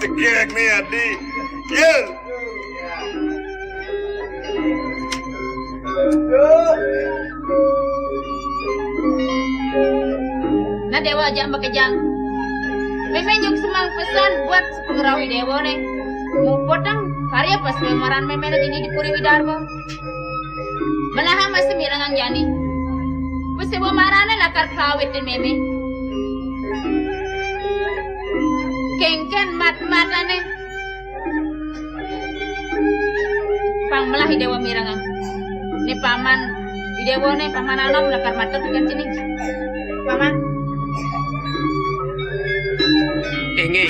cekek nih Adi. Ya. Nah dewa aja makejang. Meme nyuk semang pesan buat sepengerawi dewa nih. Mau potong karya pas memaran meme lagi di Puri Widarbo. Menahan masih mirangang jani. Pesewa marane lakar kawit din meme. Kengken mat-matane. Pang melah dewa mirangang. Ni paman di dewa nih paman alam lakar matur kan sini. Paman. Inge.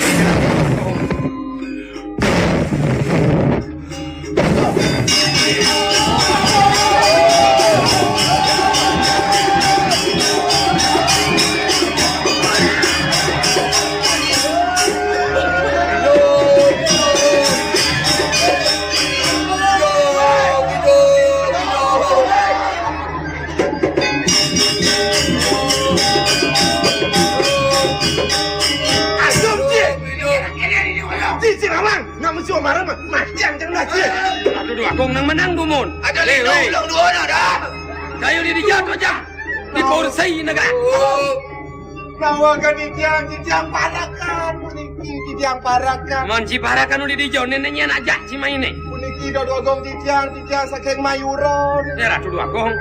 Aduh, aku nang menang gumun. Ada ulang dua ada. Kayu di jatuh aja. Di kursi negara. Nawakan titiang parakan, puniki titiang parakan. Monci parakan uli di jauh neneknya aja si maine. Puniki dodogong titiang saking mayuron. Ya ratu dua gong.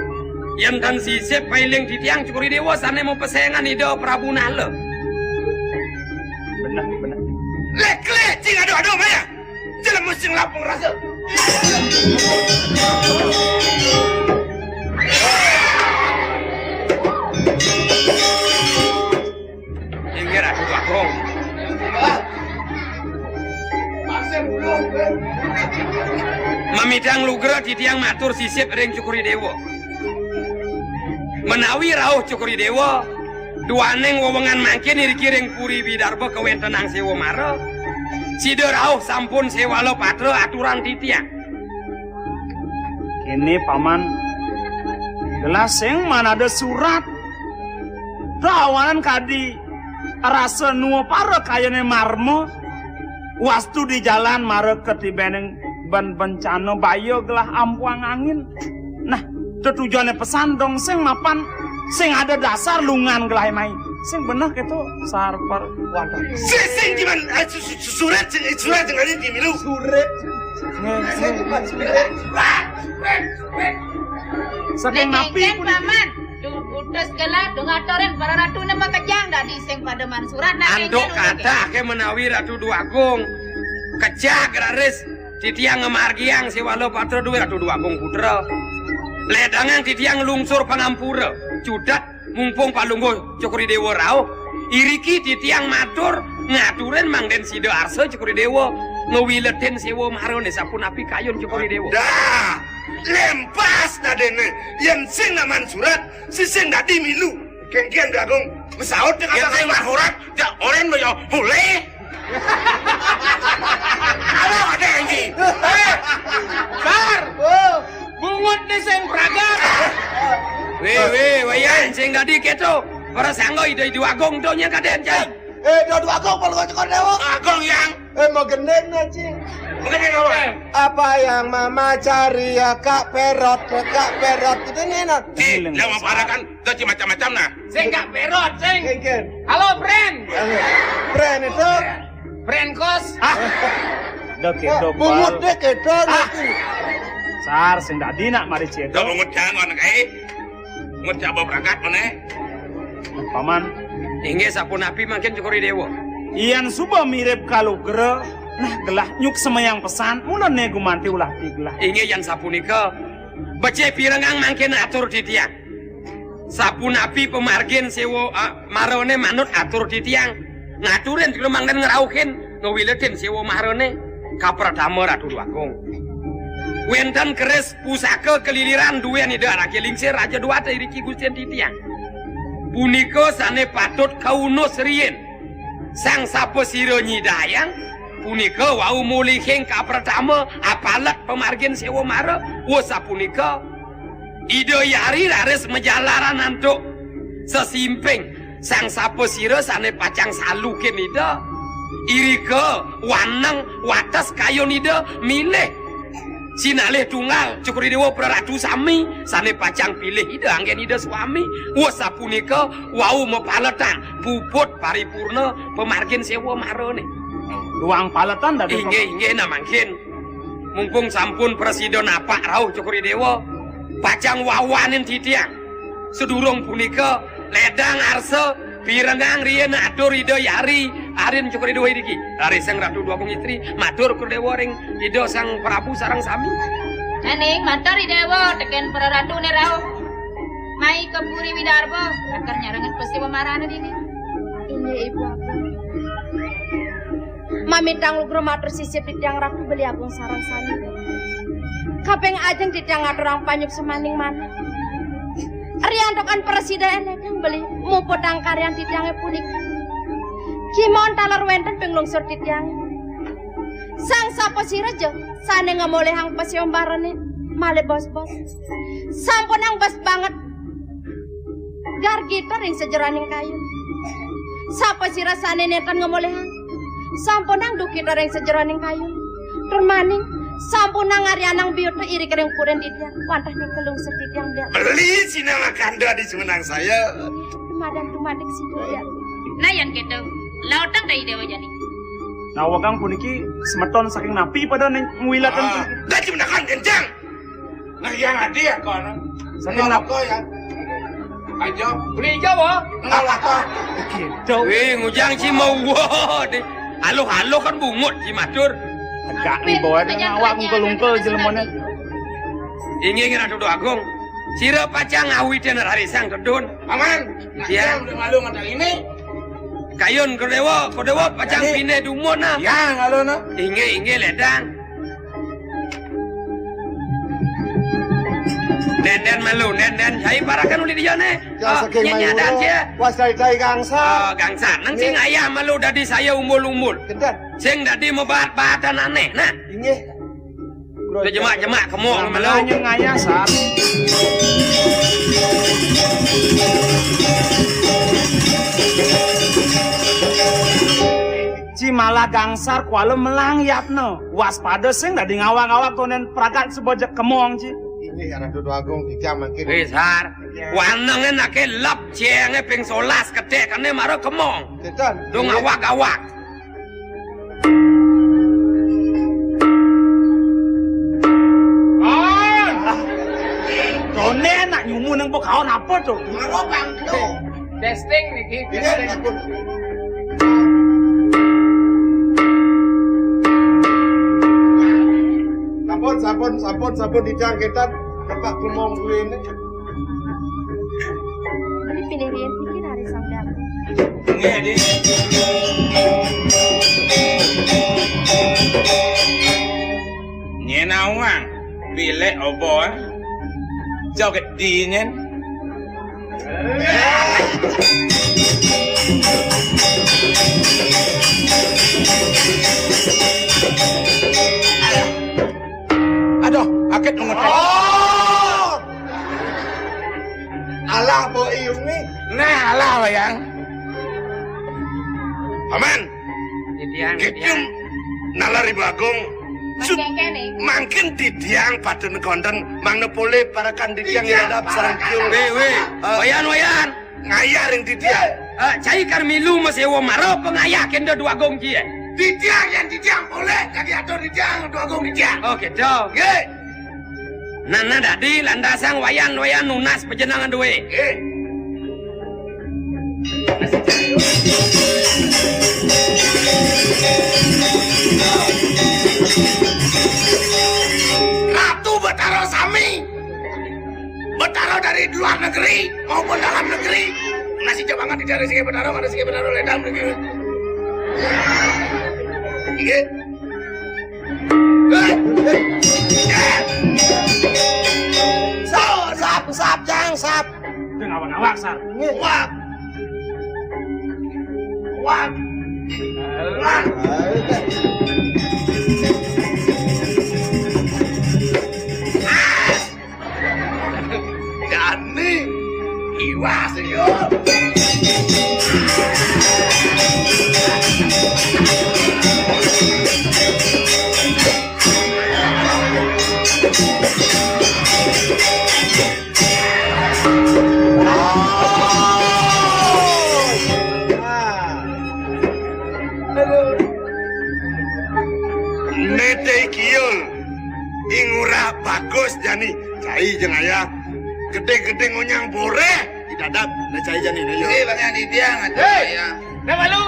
Yang dan sisip pailing titiang cukuri dewa sana mau pesengan ide Prabu Nala. Benar. Lek, cing aduh Maya. Jalan mesin lapung rasa. Ingat ratu dua gong. Mamidang lugra titiang matur sisip ring cukuri dewa. Menawi rauh cukuri dewa, dua neng wewengan mangkin irikiring Puri Widarba kewentenang sewa mara. Sida rauh sampun sewalo patra aturan titiang. Kini paman gelas yang mana ada surat rawanan kadi rasa nuo para kayane marmo wastu di jalan mara ketibeneng ban bencana bayo gelah ampuang angin. Nah tujuannya pesan dong sing mapan sing ada dasar lungan gelah mai sing bener gitu sarpar wadah Sing cuman surat dengan ini milu. surat saking napi Kengken paman. Utus gelap ngatorin para ratu nama kejang dah diseng pada mansurat nah Andok kata ke menawi ratu dua gong. Kejak raris titiang ngemargiang sewalo patra duwe ratu dua gong putra. Ledangan titiang lungsur pangampura. Cudat mumpung palunggo cukuri dewa rauh. Iriki titiang matur ngaturin mangden sida arsa cukuri dewa. Ngewiletin sewa marone sapun api kayun cukuri dewa. Dah, lempas dah dene. Yang sing naman surat, si sing dadi milu. Kengkian dagong, mesaut dengan yang sing marhurat, ya orang mau hule. Halo ada ini. Sar! Bungut ni sing pragat. Wayan sing dadi keto. Para sanggo ide agong donya kaden cai. dua agong kalau cokor dewa Agong yang, mau gendeng aja. mungkin apa? Apa yang mama cari ya kak perot itu nenat. Lama parakan, dah macam-macam nah. Sing gak perot sing. Kengken Halo friend. brand itu Friend kos. bungut deh kedo sar sing dadi nak mari ciedo Dah mengut jangan kai. Mengut coba berangkat mana? paman Inge sapun api makin cukuri dewa. ian suba mirip kalau gere nah gelah nyuk semayang pesan mula nego manti ulah tiglah Inge yang sapunika baca pirengang makin atur titiang. Sapun api pemargin sewo marone manut atur titiang. Ngaturin kalau mangden ngerauhin ngewiletin sewo marone kapradama ratu duakong. Wentan keres pusaka keliliran duwe ni darah kelingsir raja dua iriki gustian titiang. Puniko sane patut kauno serien. Sang sapo siro nyidayang punika wau mulihing kapratama apalat pemargin sewa mara wasa punika ido yari raris menjalaran antuk sesimping sang sapo siro sane pacang salukin ida irike waneng wates kayon ide milih sinalih tunggal Cukuri Dewa Praratu sami sane pacang pilih ide anggen ide suami wes sapunika wau mepaletan puput paripurna pemargin sewa marone Luang paletan dah. inggih namangkin mumpung sampun presiden apa rauh Cukuri Dewa pacang wawanin titiang sedurung punika ledang arse pirengang rien atur ide yari arin Cukuri Dewa iki dari sang Ratu Dua Agung Istri matur Cukuri Dewa ring ide sang Prabu sareng sami Aning matur Dewa teken para ratu ne rauh mai ke Puri Widarba akar nyarengan pasti pemarana dini Ini ibu agung. Mamitang lugro matur sisip di tiang ratu beli agung sarang sani. Kapeng ajeng di tiang aturang panyuk semaning mana. Riantokan presiden enekang beli muputang karyan di tiangnya punika. Kimon talar wenten penglungsur di tiang. Sang sapa siraja sane ngamolehang pasiombarane male bos-bos. Sampun ang bas banget. Gargita ring sejeraning kayu. Sapa sirasane netan ngamolehang. Sampun ang dukita ring sejeraning kayu. Termaning sampun ang arianang biota iri kering puren di tiang. Wantah ning kelungsur di tiang biar. Beli sinama kanda di semenang saya. Tumadan tumadik si dia. nah yang gitu lautang dari Dewa jadi Nah wakang puniki semeton saking napi pada ngwilatan. Gaji menakan kencang. Nah yang ada ya kono. Saking napi. Nolako ya. Ajo. beli Jawa Nolako. Gitu. wih ngujang si mau deh halo kan bungut si matur Agak nih bawa dengan awak ngkelungkel jelemone. ingin Ratu Dua Agung sira pacang awi dan harisang kedun Aman. Nah, Ya. udah malu ngadang ini. kayun Kodewa pacang Jadi. pine dumon nah Ya ngalu no. inge ledang nenden malu nenden cai parakan uli dia ne nyanyadan sia Wasai gangsa. gangsa nang sing ayam malu dadi saya umul Kendan. sing dadi mebat-batan aneh nah Inge. udah jemak kemong malu Malanya ngayasar. Cimala gangsar kuala melang yapno. Waspada sing dah di ngawang-ngawang konen prakat sebojak kemong ci. Ini arah Dua Agung kita makin. besar wanange nake lap cenge ping 11 ketek kane maro kemong Kendan. dong awak-awak Kone nak nyumu nang pokaon apa tuh? Marobang tu. testing niki Ini aku. Sampun dijangkitan kepak kumong gue ini. Ini pilih rian pikir hari sang dalam. Inge di. Nyenawang bilek obo joget dinyen. Aduh, akit ngetek. Oh! Alah po iyong ni. Nah, alah wayang. Aman. titiang Kitum nalari bagong. Mangkeng-kene. Mangkin didiang pada negonten mangnepole para kandidiang yang hadap sarang kiul. weh wayan Ngayaring didiang. cai karmilu masewa maro pengayakin da Dua Agung ki Didiang yang didiang boleh. Jadi atur didiang Dua Agung didiang. oh gitu Ye. nana dadi landasang wayan nunas pejenangan duwe Ye. Ratu Betaro Sami. Betaro dari luar negeri maupun dalam negeri. Nasi jabangan di dari Sigi Betaro, ada Sigi Betaro ledang begitu. Iya. Sap, jang, sap. Itu ngawang-ngawang sar. Wah. Wah. Wah. Jani. Iwas yo. Nete kiul ingura bagus jani cai jeung aya gede-gede ngonyang boreh didadap na cai jani na yo. Bang yang di tiang atuh Hei, aya. dah malu.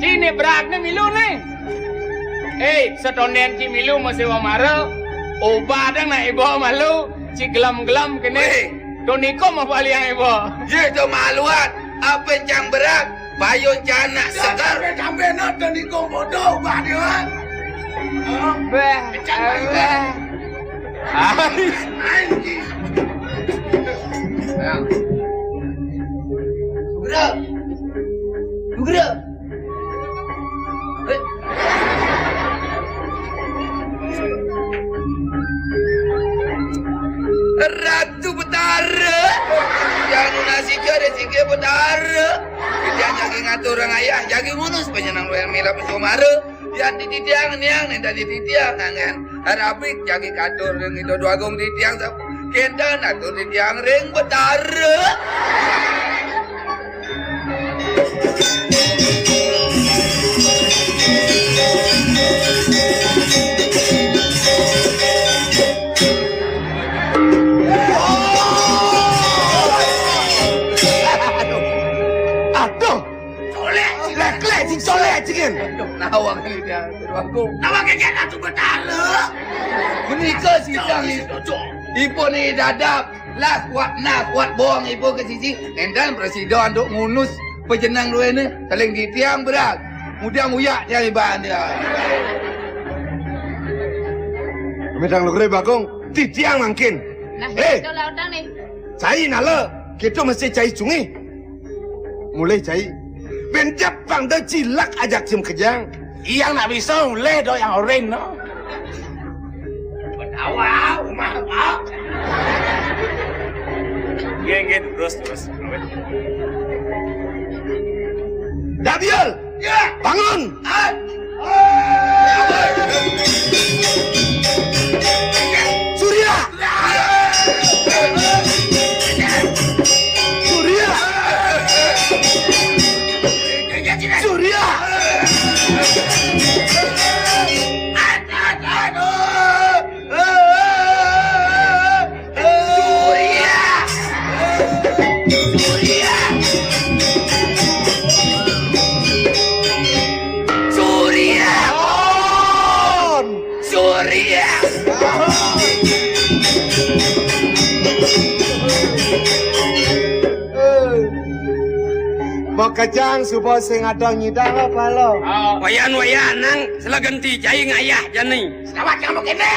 Sini beratnya milu nih. Setonden ci milu masih wamara. Oba dang na ibo malu. Ci gelam-gelam kene. Weh. Doniko mau baliang ibo. Ye tu maluan, apa yang berat, payun jana segar. Sampai nonton di komodo, bah dia. Beh. Nugra. Ratu Betara yang nasi jare sige Betara dia nyagi ngatur orang ayah jagi ngunus penyenang lu yang mila pesomare yang di tiang niang nenda di tiang angan harapik jagi katur yang itu dua gong di tiang kenda natur di tiang ring Betara. Nawang ini dia aku. Nawang keket atu betala. Menika sidang itu. Ibu ni dadap. Las kuat bohong ibu ke sisi. Nendan presiden duk ngunus pejenang dua ni. Saling di tiang berat. Mudah-mudah cari bahan dia. Medang lu bagong di tiang mangkin. Nah, Eh. itu laudang nih. Cai nala kita mesti cai sungai. Mulai cai. Benjap bang dah cilak ajak sim kejang. Yang nak bisa le do yang oren no. Awal, maaf. Geng terus. Dabiel, ya, bangun. Surya. Surya. Mau kejang supaya sing ada nyidang apa lo? Wayan nang selagenti cai ngayah jani. Selamat kamu kene.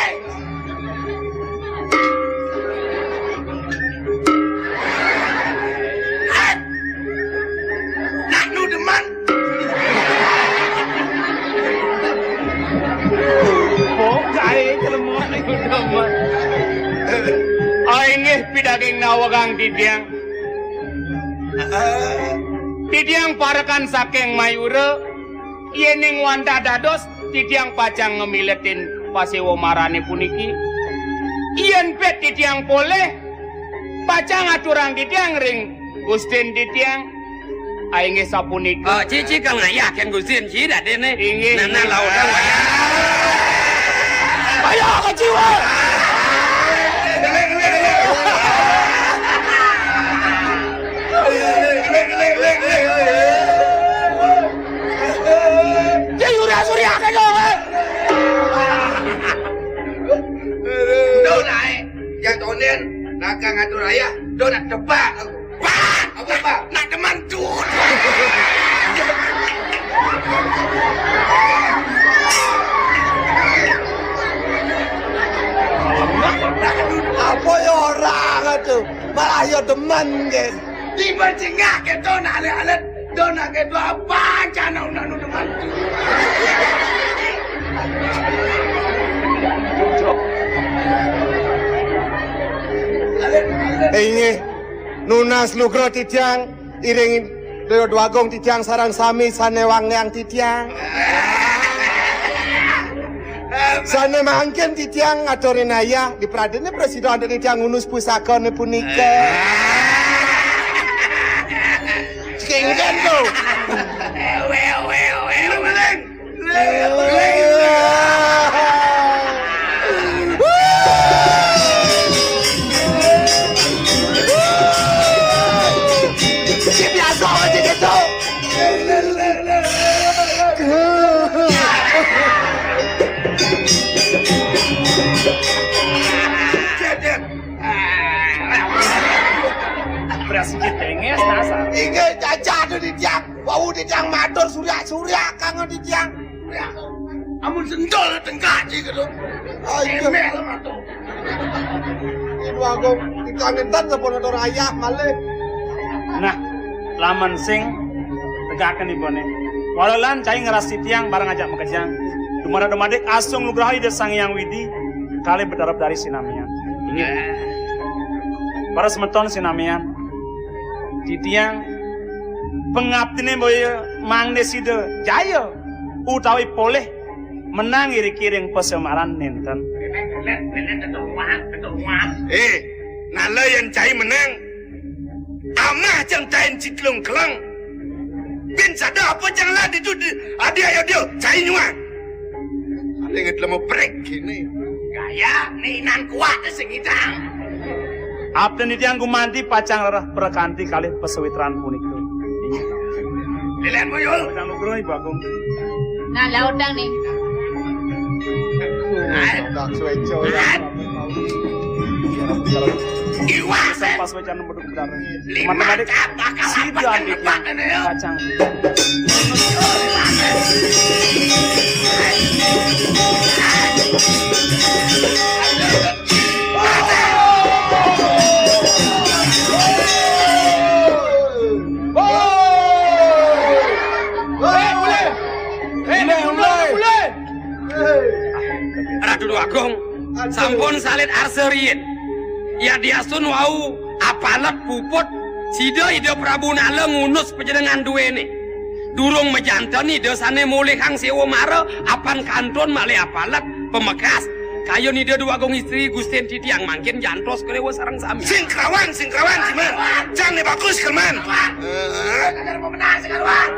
Nak nu deman. Pokai kelemot itu teman. Aingeh pidaging nawagang didiang. Didiang parakan saking mayura. Yening wanda dados didiang pacang ngemiletin pasewo marane puniki. Yen pet didiang poleh. Pacang aturang didiang ring. Gustin didiang. Aingeh sapuniki. Cici kang ngayah ken gusin ci dah dene. Inggih. Nana laudang wayan. Ayo kejiwa. Surya kena. Do naik. Yang tonen nak ngatur ayah. Do nak tebak. Pak. Apa? Nak deman tur. Apa ya orang itu? Malah ya demen kan? Di berjengah ke do nak alet-alet. Do nak ke do apa? Jangan nak deman tur. Ini nunas lugro titiang iring Dewa Dwagong titiang sarang sami sanewang yang titiang. Sane mangken titiang ngatorin ayah di pradene presiden ada titiang ngunus pusaka ne punika. Kengken tuh. Leng. titiang matur surya kangen titiang. Amun sendol tengkaji gitu. Ayo matur. Ibu Agung dikangetan saponator ayah malih. Nah, laman sing tegakan ibone. Walalan cai ngerasi tiang barang ajak mekejang. Dumara demadik asung nugrahi de Sang Hyang Widi kali berdarap dari sinamian. Ingat. Para semeton sinamian. Titiang pengabdine boyo Mang Deside Jaya utawi poleh menang iri-kiring pesemaran nenten. Nala yang cai menang. Amah jang tain ciklung kelang. Bin sada apa jang lah itu adi ayo dia cai nyuan. Ingat lama break ini. Gaya ninan kuat sing idang. Abden titiang gumanti pacang lerah perkanti kali pesewitran punika. Lilan boyo. Pacang nugroh Ibu Agung. Nah, lautang nih. Tak sueco ya. Iwas. Pas wecan nomor benar. Teman-teman sida adiknya pacang. Ratu Agung sampun salit arseriin. Ya diasun wau apalet puput sida ida Prabu Nala ngunus panjenengan duwene. Durung mejanteni desane mulih Kang Sewa Mara apan kantun malih apalet pemekas kayo nida dua Agung istri Gusten Titiang mangkin jantos klewo sareng sami. Singkrawan ciman. Jangan bagus keman. Kadar pemenang sekarang.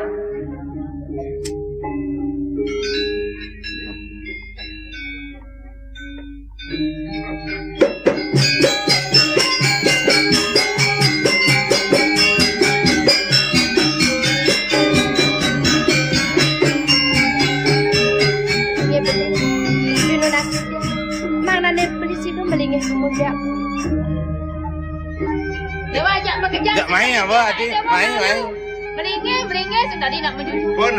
Dewa ajak bekerja. Tak main apa hati? Main. Melingge sudah tadi nak menuju. Bon.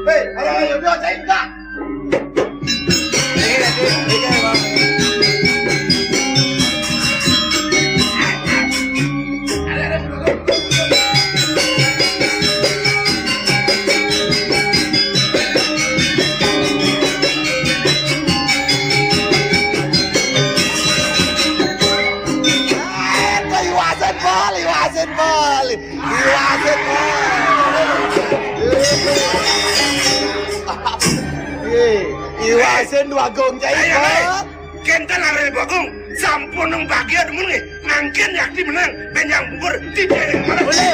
Hei, ayo dia cai tak. Iwasen dua gong cai Ayo, kenta lari bagong. Sampun nang bahagia demun nge. Mangkin yakti menang. Ben yang bubur tidak yang mana. Boleh.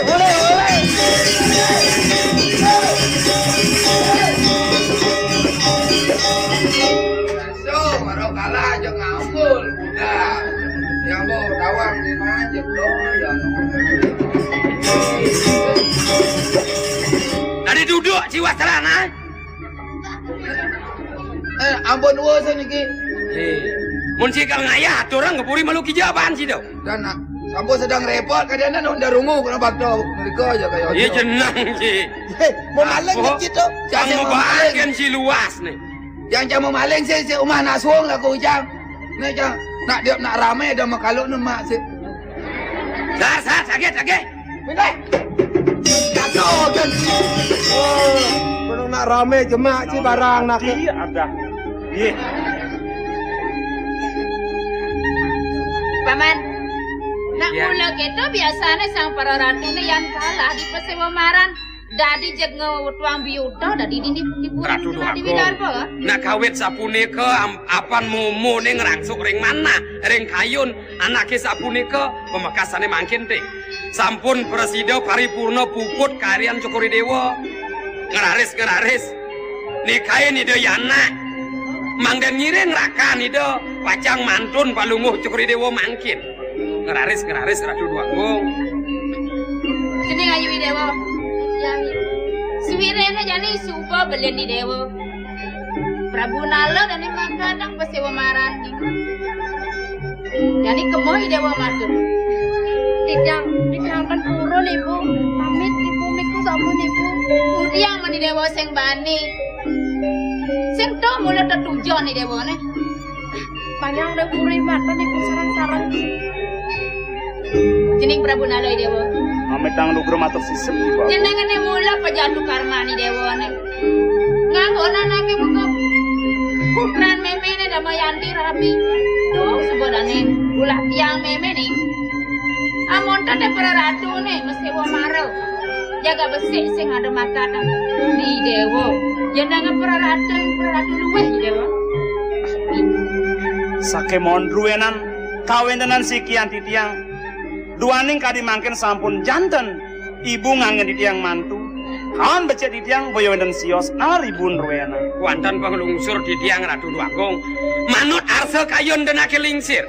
So, baru kalah aja ngambul udah. Yang mau tawang di manjek doyan. Tadi duduk jiwa celana. Ampun uasan iki. Mun cikal ngayah orang ngepuri malu kijaban sih dong. Dan sampo sedang repot kadang nak ndak rungu kena bakdo mereka aja kayak. Iya jenang sih. Mau maling kan gitu. Kamu bahagian si luas nih. Jangan mau maling si rumah nak suang lah kau jang. Nih jang nak dia nak ramai dah makaluk nu mak si. Sat, sakit. Minta. Kacau kan. Oh, menang nak rame jemak si barang nak. Iya ada. Iya. Paman, nak Ya. mula gitu biasanya sang para ratu ni yang kalah di pesewamaran. Dadi jeg ngewutuang biuta, dadi di Ratu puri di Agung. Widarba. Nak kawit sapunika apan mumu ning rangsuk ring mana ring kayun anake sapunika pemekasane mangkin teh. Sampun presida paripurna puput karian Cokori Dewa. Ngeraris. Nikahe nida yana. Mangdan ngiring raka nida pacang mantun palunguh Cokori Dewa mangkin. Ngeraris Ratu Agung. Sini ngayu Dewa. Suwirena jani suba belen di Dewa. Prabu Nala dan makadang pesewamaran ni. Jani kemoy Dewa matur. Tidak kan purun ibu, pamit ibu miku Sampun ibu. Tiang mani dewa sing bani. Sing to mula tetujo nih dewane. Panjang udah puri mata ibu sarang-sarang. Jening Prabu Nalai dewa. Amit tang nugra matur sisep ibu. Jenengane mula pejatu karma nih dewane. Nganggonan nake buka. Putran memene Damayanti rapi. Tuh sebodane ulah tiang meme nih. Amonten de para ratu nih mesti wo maro. Jaga besi sing ada makanan di dewo. Jenenge para ratu luweh dewa. Sake mondruenan kawentenan sikian titiang. Duaning kadi mangken sampun janten. Ibu ngangen titiang mantu. Kawan becek titiang boyo wenten sios naribun ruena. Wantan pengelungsur di tiang Ratu Dwagung. Manut arsa kayon denake lingsir.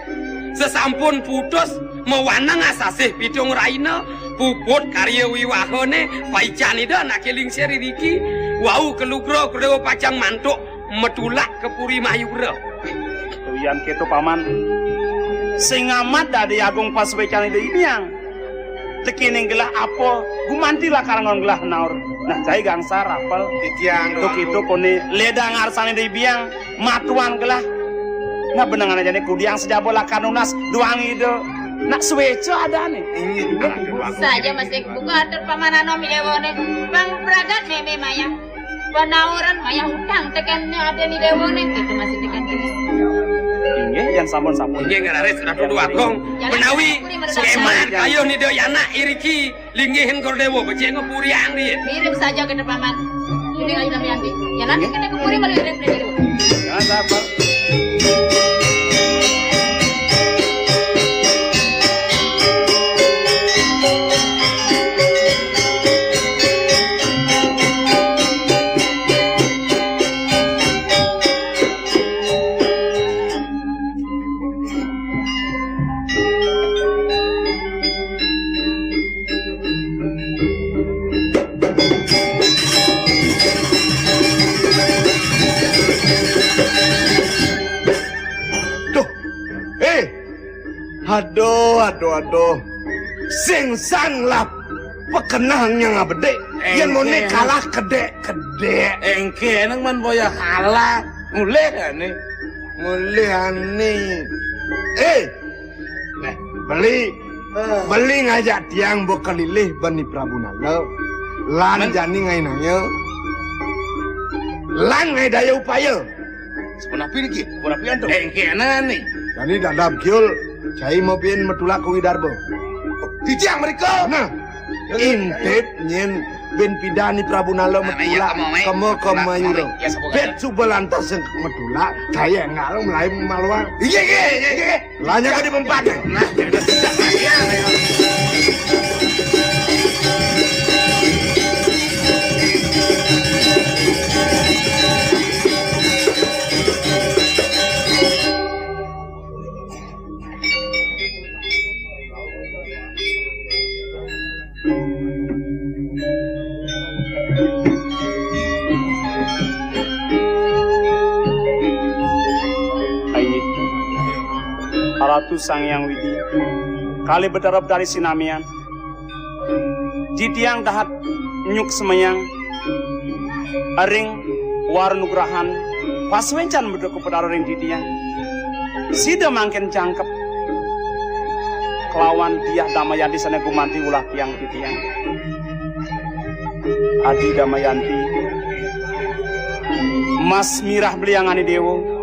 Sesampun putus mewanang asasih pitung raina puput karya wiwahone paicanida nake lingsir riki wau kelugro krewo pacang mantuk metulak ke Puri Mayura. Tuyan keto paman. Sing amat dadi agung paswecan ide ibiang. Tekining gelah apa gumantilah karangon gelah naur. Nah cai gangsa rapel Titiang tuk itu kone ledang arsane ide ibiang matuan gelah. Nah benangan aja nih kudiang sejabola kanunas duang ide. Nak suweco ada nih. Saja masih buka atur pamanano milewone. Bang pragat meme maya. Penauran maya utang tekannya ada nih dewone gitu masih tekan gini. Inggih yang sampun-sampun. Inggih ngarares Ratu Dwagung menawi skeman kayo ni Doyana iriki linggihin kordewo becek ngepuriang dia. Mirip saja ke paman. Ini kali Damayanti. Ya nanti kena kepuri malah mirip dewa. Jangan sabar. Aduh. Sing sanglap pekenangnya ngabede. Yang mau kalah kedek. Engke nang man boya kalah. Mulih ane. Nah, beli ngajak tiang bokalilih bani Prabu Nala. Lan jani ngai nanya. Lan ngai daya upaya. Sepenapi niki, sepenapi anto. Engke ane. Dani dadam kiul. Cai mau pian metulak ke Widarbo. Titiang mereka. Nah, intip nyen ben pidani Prabu Nala metulak ke Mayura. Bet subalantas yang metulak, kaya ngalung mulai maluan. Iya. Lanya kan di mempat. Nah, udah sejak saya. Ratu Sangyang Widi kali berdarab dari Sinamian di tiang dahat nyuk semayang aring war nugrahan paswencan berdeku pedaro ring di tiang sida mangken jangkep kelawan dia Damayanti sana gumanti ulah tiang di tiang Adi Damayanti Mas Mirah beliangani dewo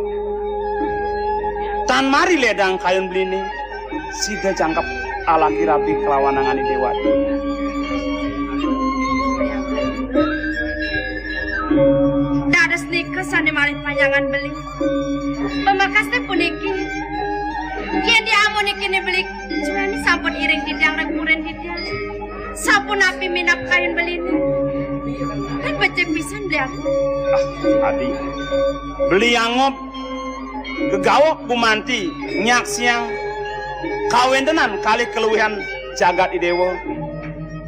tan mari ledang kayun belini sida jangkep ala kirapi kelawan nangani dewati Dadas nikah sani malih panjangan beli pemakasnya puniki kian diamun ikini beli cuma ini sampun iring ditiang remuren ditiang sampun api minap kayun beli ini kan becek pisan beli aku Adi beli angop gegawok kumanti nyak siang kawin tenan kali keluhan jagat idewo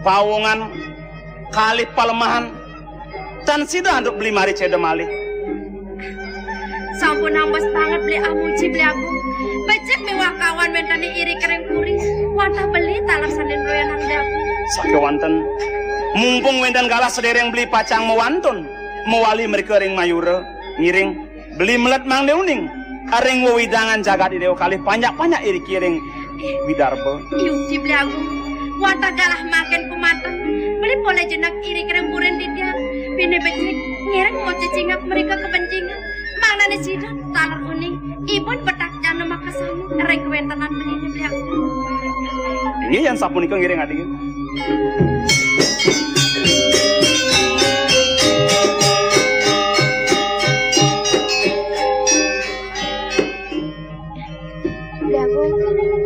pawongan kali palemahan tan sida untuk beli mari ceda malih sampun nambas banget beli amuji beli aku becek mewah kawan mentani iri kering puri wantah beli talak sandin royanan beli aku sake wanten Mumpung wendan galah sedereng beli pacang mewantun, mewali mereka ring mayura, ngiring beli melet mang deuning, aring wewidangan jagat ideo kali banyak-banyak iri kiring Widarba. Yukti beli agung, wata galah makin kumatang, beli boleh jenak iri keremburan di dia, bini becik, ngiring mau cecingap mereka kebencingan, mana nih sidang, talar uning, ibun betak jana makasami, ring kewentanan beli ini beli agung. Ini yang sapun ikan ngiring adik.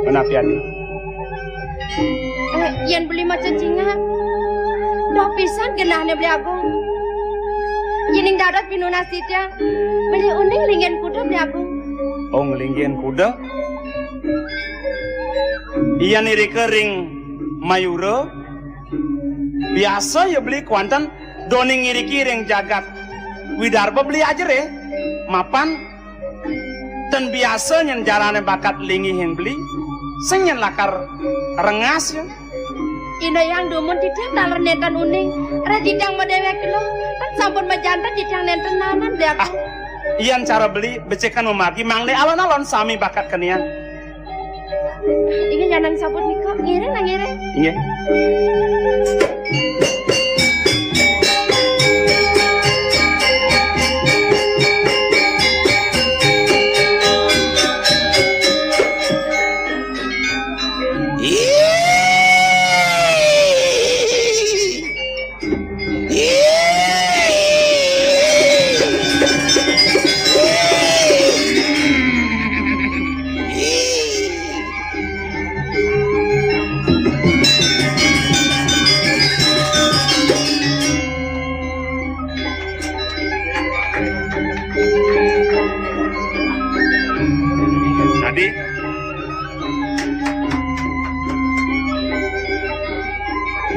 Kenapa adik? Yang beli macam cinga, dah pisan genahnya beli agung. Yening dadat pinu nasitnya, beli uning lingin kuda beli agung. Oh ngelingin kuda? Iya niri kering mayura. Biasa ya beli kuantan doning ngiri kiring jagat. Widarba beli aja re, mapan. Dan biasa nyen jarane bakat lingi yang beli. Senyen lakar rengas ya. Ina yang dumun tidak talar nentan uning, radidang medewek lo, kan sampun majanda didang nenten nanan deh aku. Iyan cara beli becekan memagi mangle alon-alon sami bakat kenian. Ini jangan sabut nikah, ngiring lah ngiring. Iya.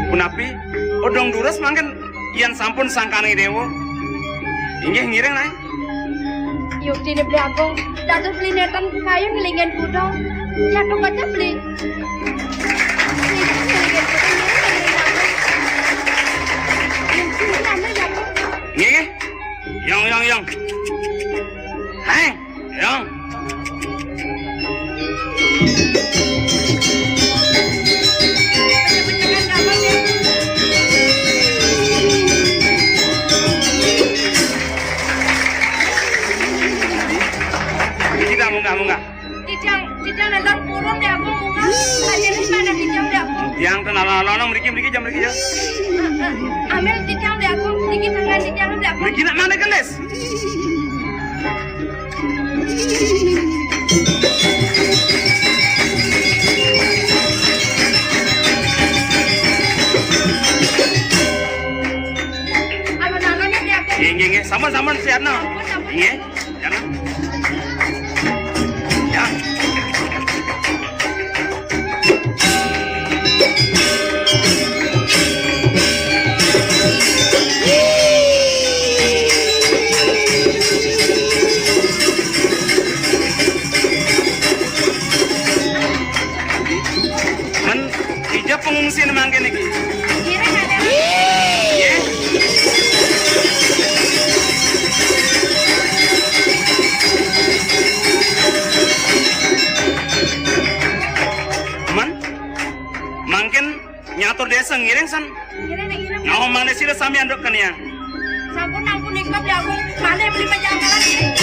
Punapi, odong duras mangken iyan sampun sangkane dewo. Inggih ngireng nae. Yuk dini beli agung, datus beli netan kayu ngelingin kuda. Ya tuh baca beli. Nggih. Yang. Hei, yang. Munggah. Tidang nendang purun deh aku munggah. Ajarin mana tidang deh aku. Yang tenang mriki jam mriki ya. Amel tidang deh aku, dikit tangan tidang deh aku. Mriki nak mana keles? Alon-alonnya deh aku. Nggih, sampun siapno. Nggih, jangan. Pengungsian mangken iki. Kira ada. Nggih. Man, mangken nyatur desa ngiring san. Ngiring. Ngaho mana sih sami andok kanian. Sampun ampun nikmat ya aku. Mana beli pejangan lagi.